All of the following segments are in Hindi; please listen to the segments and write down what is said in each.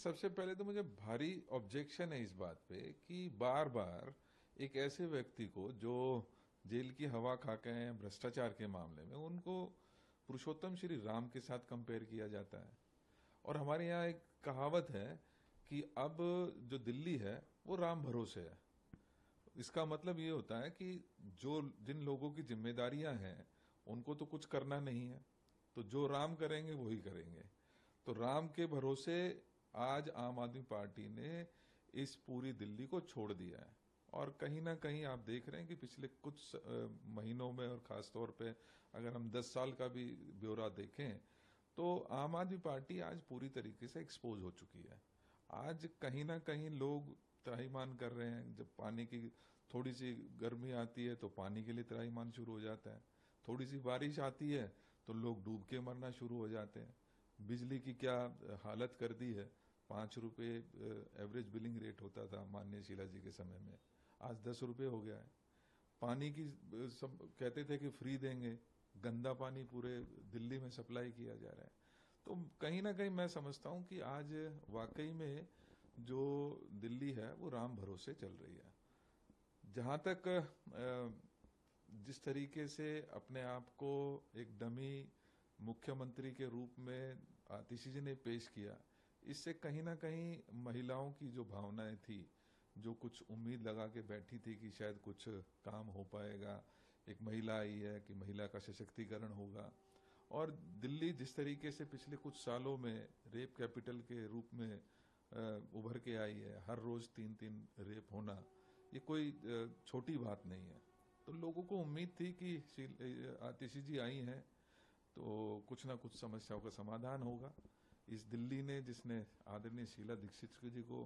सबसे पहले तो मुझे भारी ऑब्जेक्शन है इस बात पे कि बार बार एक ऐसे व्यक्ति को जो जेल की हवा खा के हैं भ्रष्टाचार के मामले में, उनको पुरुषोत्तम श्री राम के साथ कंपेयर किया जाता है। और हमारे यहाँ एक कहावत है कि अब जो दिल्ली है वो राम भरोसे है। इसका मतलब ये होता है कि जो जिन लोगों की जिम्मेदारियां हैं उनको तो कुछ करना नहीं है, तो जो राम करेंगे वही करेंगे। तो राम के भरोसे आज आम आदमी पार्टी ने इस पूरी दिल्ली को छोड़ दिया है। और कहीं ना कहीं आप देख रहे हैं कि पिछले कुछ महीनों में, और खासतौर पे अगर हम 10 साल का भी ब्यौरा देखें, तो आम आदमी पार्टी आज पूरी तरीके से एक्सपोज हो चुकी है। आज कहीं ना कहीं लोग त्राहिमाम कर रहे हैं। जब पानी की थोड़ी सी गर्मी आती है तो पानी के लिए त्राहिमाम शुरू हो जाता है, थोड़ी सी बारिश आती है तो लोग डूब के मरना शुरू हो जाते हैं। बिजली की क्या हालत कर दी है। 5 रुपए एवरेज बिलिंग रेट होता था माननीय शीला जी के समय में, आज 10 रुपए हो गया है। पानी की सब कहते थे कि फ्री देंगे, गंदा पानी पूरे दिल्ली में सप्लाई किया जा रहा है। तो कहीं ना कहीं मैं समझता हूं कि आज वाकई में जो दिल्ली है वो राम भरोसे चल रही है। जहां तक जिस तरीके से अपने आप को एक डमी मुख्यमंत्री के रूप में आतिशी जी ने पेश किया, इससे कहीं ना कहीं महिलाओं की जो भावनाएं थी, जो कुछ उम्मीद लगा के बैठी थी कि शायद कुछ काम हो पाएगा, एक महिला आई है कि महिला का सशक्तिकरण होगा। और दिल्ली जिस तरीके से पिछले कुछ सालों में रेप कैपिटल के रूप में उभर के आई है, हर रोज 3-3 रेप होना, ये कोई छोटी बात नहीं है। तो लोगों को उम्मीद थी कि आतिशी जी आई हैं तो कुछ ना कुछ समस्याओं का समाधान होगा। इस दिल्ली ने, जिसने आदरणीय शीला दीक्षित जी को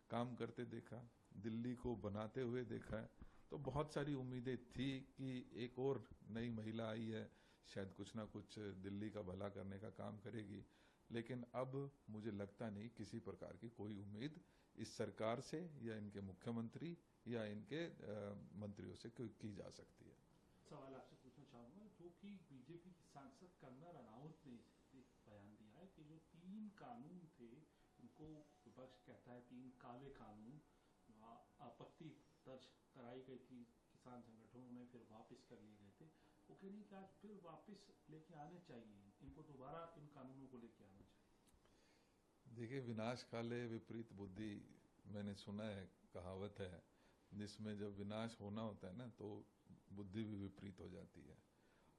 काम करते देखा, दिल्ली को बनाते हुए देखा है, तो बहुत सारी उम्मीदें थी कि एक और नई महिला आई है, शायद कुछ ना कुछ दिल्ली का भला करने का काम करेगी। लेकिन अब मुझे लगता नहीं किसी प्रकार की कोई उम्मीद इस सरकार से या इनके मुख्यमंत्री या इनके मंत्रियों से की जा सकती है। सवाल आपसे पूछना चाहूंगा, जो कि बीजेपी की सांसद कंगना रनौत ने एक बयान दिया है कि जो 3 कानून थे उनको विपक्ष कहता है 3 काले कानून, आपत्ति दर्ज कराई गई थी किसान संगठनों में, फिर वापस कर लिए गए थे। वो कह रही कि आज फिर वापस लेके आने चाहिए, इनको दोबारा इन कानूनों को लेके आना चाहिए। देखिए, विनाश काले विपरीत बुद्धि, मैंने सुना है, कहावत है, जिसमें जब विनाश होना होता है ना तो बुद्धि भी विपरीत हो जाती है।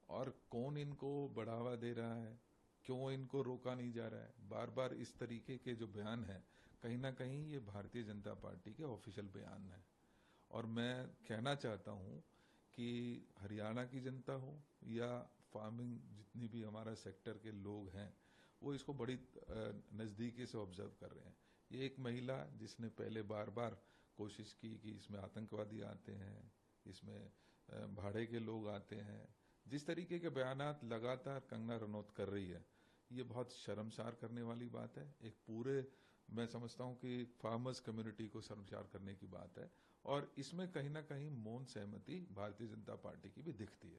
और कौन इनको बढ़ावा दे रहा है, क्यों इनको रोका नहीं जा रहा है? बार बार इस तरीके के जो बयान है, कहीं ना कहीं ये भारतीय जनता पार्टी के ऑफिशियल बयान है। और मैं कहना चाहता हूं कि हरियाणा की जनता हो या फार्मिंग जितनी भी हमारा सेक्टर के लोग हैं, वो इसको बड़ी नजदीकी से ऑब्जर्व कर रहे हैं। ये एक महिला जिसने पहले बार बार कोशिश की कि इसमें आतंकवादी आते हैं, इसमें भाड़े के लोग आते हैं, जिस तरीके के बयानात लगातार कंगना रनौत कर रही है, ये बहुत शर्मसार करने वाली बात है। एक पूरे, मैं समझता हूं कि फार्मर्स कम्युनिटी को शर्मसार करने की बात है। और इसमें कहीं ना कहीं मौन सहमति भारतीय जनता पार्टी की भी दिखती है।